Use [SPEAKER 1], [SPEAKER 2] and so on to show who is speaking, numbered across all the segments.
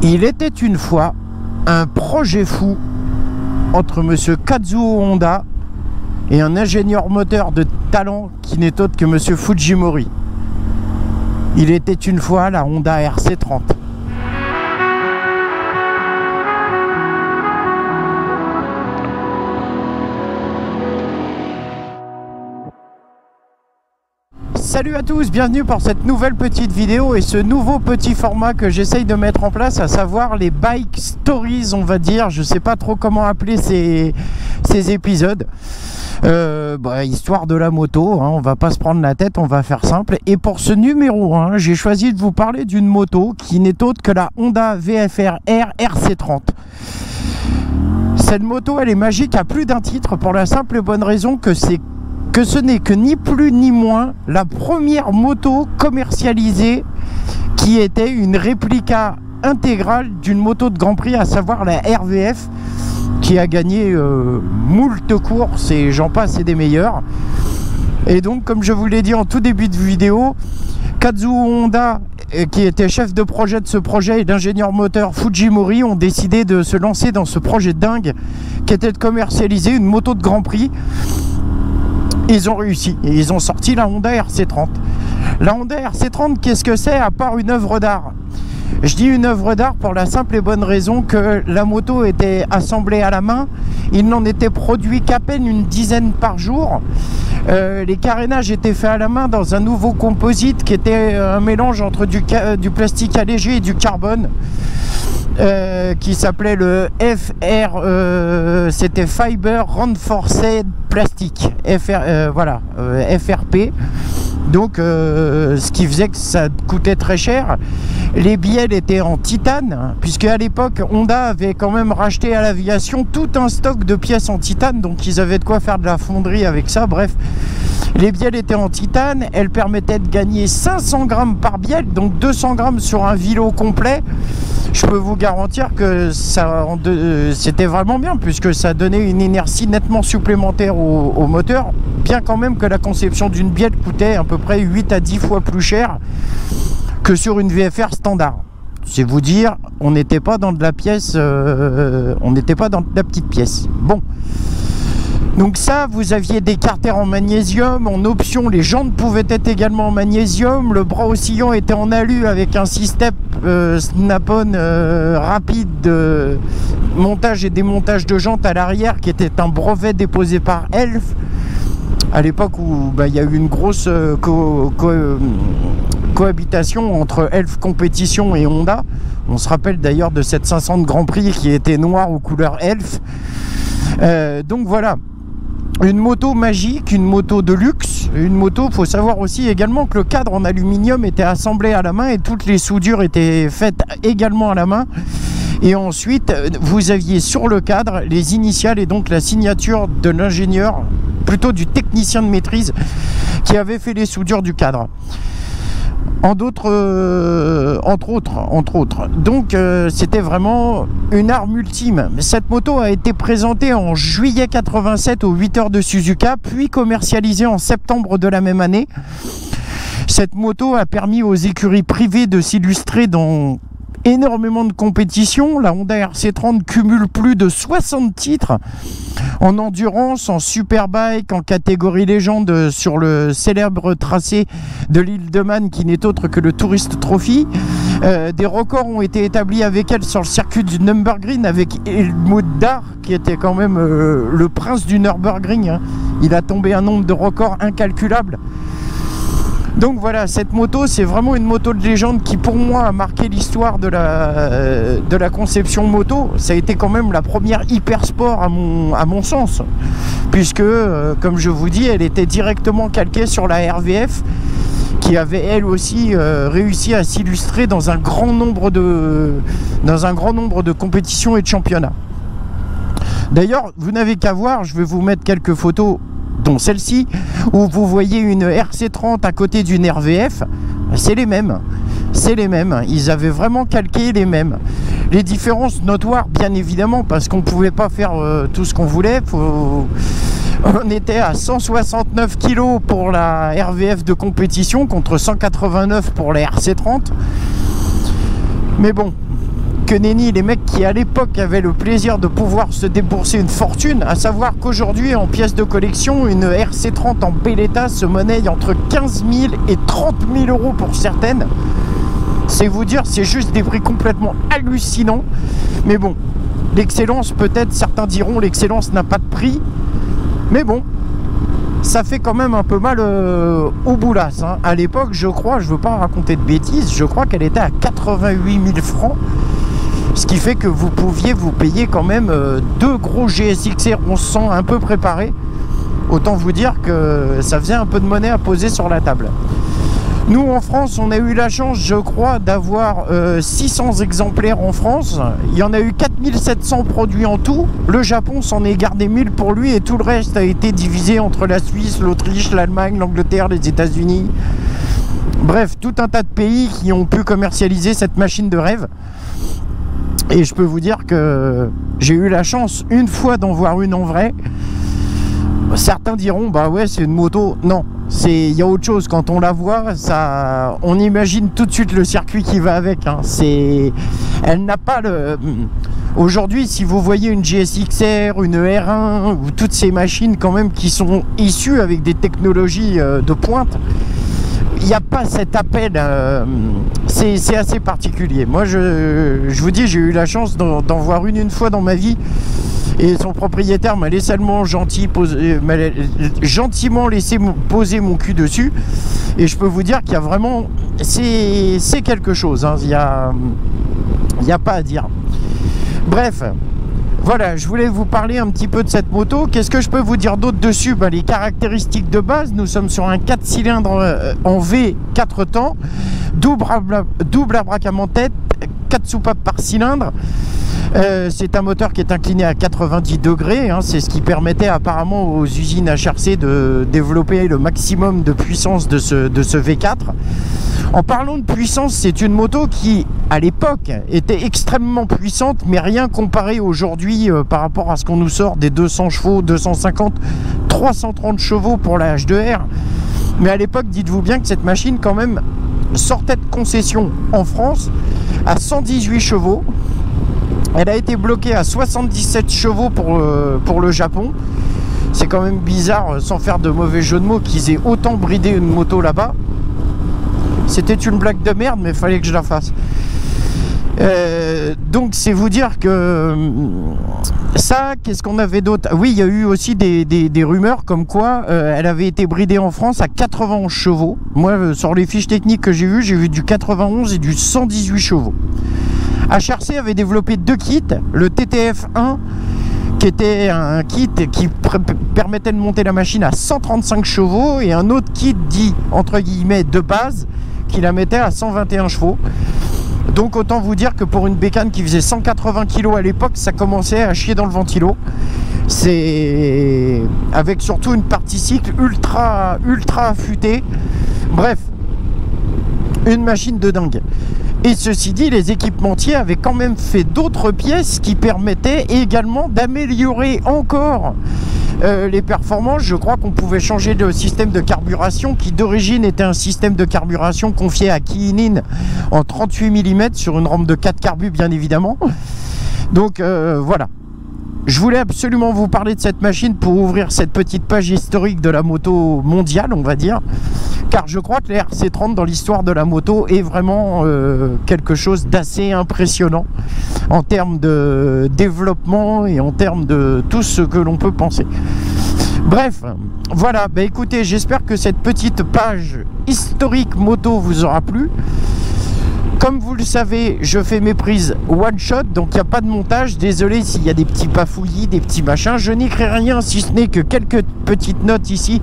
[SPEAKER 1] Il était une fois un projet fou entre monsieur Kazuo Honda et un ingénieur moteur de talent qui n'est autre que monsieur Fujimori. Il était une fois la Honda RC30. Salut à tous, bienvenue pour cette nouvelle petite vidéo et ce nouveau petit format que j'essaye de mettre en place, à savoir les bike stories, on va dire. Je sais pas trop comment appeler ces épisodes. Histoire de la moto, hein, on va pas se prendre la tête, on va faire simple. Et pour ce numéro 1, j'ai choisi de vous parler d'une moto qui n'est autre que la Honda VFR R RC30. Cette moto, elle est magique à plus d'un titre pour la simple et bonne raison que ce n'est que ni plus ni moins la première moto commercialisée qui était une réplica intégrale d'une moto de Grand Prix, à savoir la RVF, qui a gagné moult courses et j'en passe et des meilleurs. Et donc, comme je vous l'ai dit en tout début de vidéo, Kazuo Honda, qui était chef de projet de ce projet, et l'ingénieur moteur Fujimori ont décidé de se lancer dans ce projet dingue qui était de commercialiser une moto de Grand Prix. Ils ont réussi et ils ont sorti la Honda RC30. La Honda RC30, qu'est-ce que c'est à part une œuvre d'art? Je dis une œuvre d'art pour la simple et bonne raison que la moto était assemblée à la main. Il n'en était produit qu'à peine une dizaine par jour. Les carénages étaient faits à la main dans un nouveau composite qui était un mélange entre du plastique allégé et du carbone. Qui s'appelait le c'était Fiber Reinforced Plastic, FRP. Donc ce qui faisait que ça coûtait très cher. Les bielles étaient en titane, puisque à l'époque Honda avait quand même racheté à l'aviation tout un stock de pièces en titane, donc ils avaient de quoi faire de la fonderie avec ça. Bref, les bielles étaient en titane, elles permettaient de gagner 500 grammes par bielle, donc 200 grammes sur un vélo complet. Je peux vous garantir que c'était vraiment bien, puisque ça donnait une inertie nettement supplémentaire au moteur, bien quand même que la conception d'une bielle coûtait à peu près 8 à 10 fois plus cher que sur une VFR standard. C'est vous dire, on n'était pas dans de la pièce, on n'était pas dans de la petite pièce. Bon. Donc ça, vous aviez des carters en magnésium, en option les jantes pouvaient être également en magnésium, le bras oscillant était en alu avec un système snap-on rapide de montage et démontage de jantes à l'arrière qui était un brevet déposé par Elf à l'époque où il y a eu une grosse cohabitation entre Elf Compétition et Honda. On se rappelle d'ailleurs de cette 500 de Grand Prix qui était noire aux couleurs Elf. Donc voilà, une moto magique, une moto de luxe, une moto, faut savoir aussi également que le cadre en aluminium était assemblé à la main et toutes les soudures étaient faites également à la main. Et ensuite, vous aviez sur le cadre les initiales et donc la signature de l'ingénieur, plutôt du technicien de maîtrise, qui avait fait les soudures du cadre. Entre autres. Donc c'était vraiment une arme ultime. Cette moto a été présentée en juillet 87 aux 8 heures de Suzuka, puis commercialisée en septembre de la même année. Cette moto a permis aux écuries privées de s'illustrer dans énormément de compétitions. La Honda RC30 cumule plus de 60 titres en endurance, en superbike, en catégorie légende sur le célèbre tracé de l'île de Man qui n'est autre que le Tourist Trophy. Des records ont été établis avec elle sur le circuit du Nürburgring avec Helmut Dar qui était quand même le prince du Nürburgring, hein. Il a tombé un nombre de records incalculables. Donc voilà, cette moto, c'est vraiment une moto de légende qui pour moi a marqué l'histoire de la conception moto. Ça a été quand même la première hyper sport à mon sens, puisque comme je vous dis, elle était directement calquée sur la RVF qui avait elle aussi réussi à s'illustrer dans un grand nombre de compétitions et de championnats. D'ailleurs, vous n'avez qu'à voir, je vais vous mettre quelques photos dont celle-ci, où vous voyez une RC30 à côté d'une RVF, c'est les mêmes. Ils avaient vraiment calqué les mêmes. Les différences notoires, bien évidemment, parce qu'on ne pouvait pas faire tout ce qu'on voulait. On était à 169 kg pour la RVF de compétition contre 189 pour la RC30. Mais bon, que nenni les mecs qui à l'époque avaient le plaisir de pouvoir se débourser une fortune, à savoir qu'aujourd'hui en pièces de collection, une RC30 en bel état se monnaie entre 15 000 et 30 000 euros pour certaines. C'est vous dire, c'est juste des prix complètement hallucinants. Mais bon, l'excellence, peut-être, certains diront, l'excellence n'a pas de prix. Mais bon, ça fait quand même un peu mal au boulasse. Hein. À l'époque, je crois, je veux pas raconter de bêtises, je crois qu'elle était à 88 000 francs. Ce qui fait que vous pouviez vous payer quand même deux gros GSX-R 1100 un peu préparés. Autant vous dire que ça faisait un peu de monnaie à poser sur la table. Nous, en France, on a eu la chance, je crois, d'avoir 600 exemplaires en France. Il y en a eu 4700 produits en tout. Le Japon s'en est gardé 1000 pour lui et tout le reste a été divisé entre la Suisse, l'Autriche, l'Allemagne, l'Angleterre, les États-Unis. Bref, tout un tas de pays qui ont pu commercialiser cette machine de rêve. Et je peux vous dire que j'ai eu la chance une fois d'en voir une en vrai. Certains diront, bah ouais, c'est une moto. Non, il y a autre chose. Quand on la voit, ça, on imagine tout de suite le circuit qui va avec. Hein. Elle n'a pas le... Aujourd'hui, si vous voyez une GSX-R, une R1, ou toutes ces machines quand même qui sont issues avec des technologies de pointe, il n'y a pas cet appel, c'est assez particulier. Moi, je vous dis, j'ai eu la chance d'en voir une fois dans ma vie. Et son propriétaire m'a gentiment laissé poser mon cul dessus. Et je peux vous dire qu'il y a vraiment... C'est quelque chose, hein. Il y a pas à dire. Bref, voilà, je voulais vous parler un petit peu de cette moto. Qu'est-ce que je peux vous dire d'autre dessus? Les caractéristiques de base, nous sommes sur un 4 cylindres en V, 4 temps, double abracam en tête, 4 soupapes par cylindre. C'est un moteur qui est incliné à 90 degrés, hein, c'est ce qui permettait apparemment aux usines HRC de développer le maximum de puissance de ce V4. En parlant de puissance, c'est une moto qui, à l'époque, était extrêmement puissante, mais rien comparé aujourd'hui par rapport à ce qu'on nous sort des 200 chevaux, 250, 330 chevaux pour la H2R. Mais à l'époque, dites-vous bien que cette machine, quand même, sortait de concession en France à 118 chevaux. Elle a été bloquée à 77 chevaux pour le Japon. C'est quand même bizarre, sans faire de mauvais jeu de mots, qu'ils aient autant bridé une moto là-bas. C'était une blague de merde, mais il fallait que je la fasse. Donc c'est vous dire que ça, qu'est-ce qu'on avait d'autre? Oui, il y a eu aussi des rumeurs comme quoi elle avait été bridée en France à 91 chevaux. Moi, sur les fiches techniques que j'ai vu du 91 et du 118 chevaux. HRC avait développé deux kits, le TTF1 qui était un kit qui permettait de monter la machine à 135 chevaux et un autre kit dit entre guillemets de base qui la mettait à 121 chevaux. Donc autant vous dire que pour une bécane qui faisait 180 kg à l'époque, ça commençait à chier dans le ventilo. C'est avec surtout une partie cycle ultra affûtée. Bref, une machine de dingue. Et ceci dit, les équipementiers avaient quand même fait d'autres pièces qui permettaient également d'améliorer encore les performances. Je crois qu'on pouvait changer le système de carburation qui d'origine était un système de carburation confié à Kiinin en 38 mm sur une rampe de 4 carbus bien évidemment. Donc voilà. Je voulais absolument vous parler de cette machine pour ouvrir cette petite page historique de la moto mondiale, on va dire. Car je crois que la RC30 dans l'histoire de la moto est vraiment quelque chose d'assez impressionnant en termes de développement et en termes de tout ce que l'on peut penser. Bref, voilà, bah écoutez, j'espère que cette petite page historique moto vous aura plu. Comme vous le savez, je fais mes prises one shot, donc il n'y a pas de montage. Désolé s'il y a des petits bafouillis, des petits machins. Je n'écris rien si ce n'est que quelques petites notes ici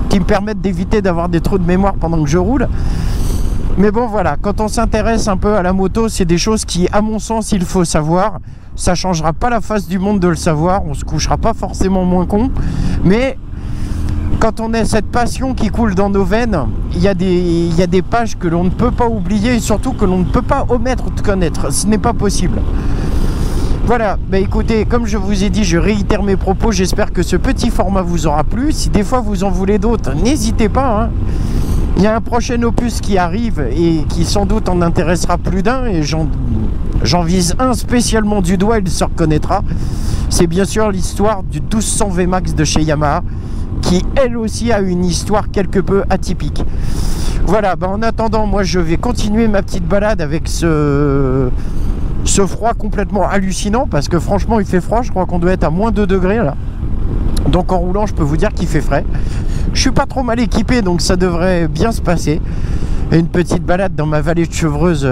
[SPEAKER 1] qui me permettent d'éviter d'avoir des trous de mémoire pendant que je roule. Mais bon voilà, quand on s'intéresse un peu à la moto, c'est des choses qui, à mon sens, il faut savoir. Ça changera pas la face du monde de le savoir, on se couchera pas forcément moins con, mais quand on a cette passion qui coule dans nos veines, il y a des pages que l'on ne peut pas oublier et surtout que l'on ne peut pas omettre de connaître. Ce n'est pas possible. Voilà, bah écoutez, comme je vous ai dit, je réitère mes propos. J'espère que ce petit format vous aura plu. Si des fois vous en voulez d'autres, n'hésitez pas, hein. Il y a un prochain opus qui arrive et qui sans doute en intéressera plus d'un et J'en vise un spécialement du doigt, il se reconnaîtra. C'est bien sûr l'histoire du 1200 VMAX de chez Yamaha, qui elle aussi a une histoire quelque peu atypique. Voilà, en attendant, moi je vais continuer ma petite balade avec ce froid complètement hallucinant, parce que franchement il fait froid, je crois qu'on doit être à moins 2 degrés là. Donc en roulant je peux vous dire qu'il fait frais. Je suis pas trop mal équipé, donc ça devrait bien se passer. Et une petite balade dans ma vallée de Chevreuse.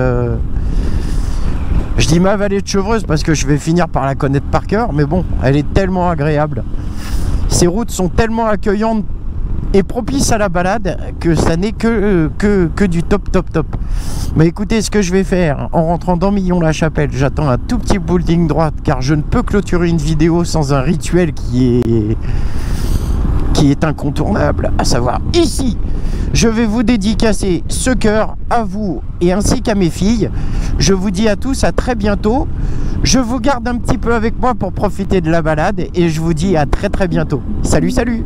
[SPEAKER 1] Je dis ma vallée de Chevreuse parce que je vais finir par la connaître par cœur, mais bon, elle est tellement agréable. Ces routes sont tellement accueillantes et propices à la balade que ça n'est que du top. Mais écoutez, ce que je vais faire en rentrant dans Millon-la-Chapelle, j'attends un tout petit bout de ligne droite, car je ne peux clôturer une vidéo sans un rituel qui est incontournable, à savoir ici. Je vais vous dédicacer ce cœur à vous et ainsi qu'à mes filles. Je vous dis à tous à très bientôt. Je vous garde un petit peu avec moi pour profiter de la balade et je vous dis à très bientôt. Salut, salut!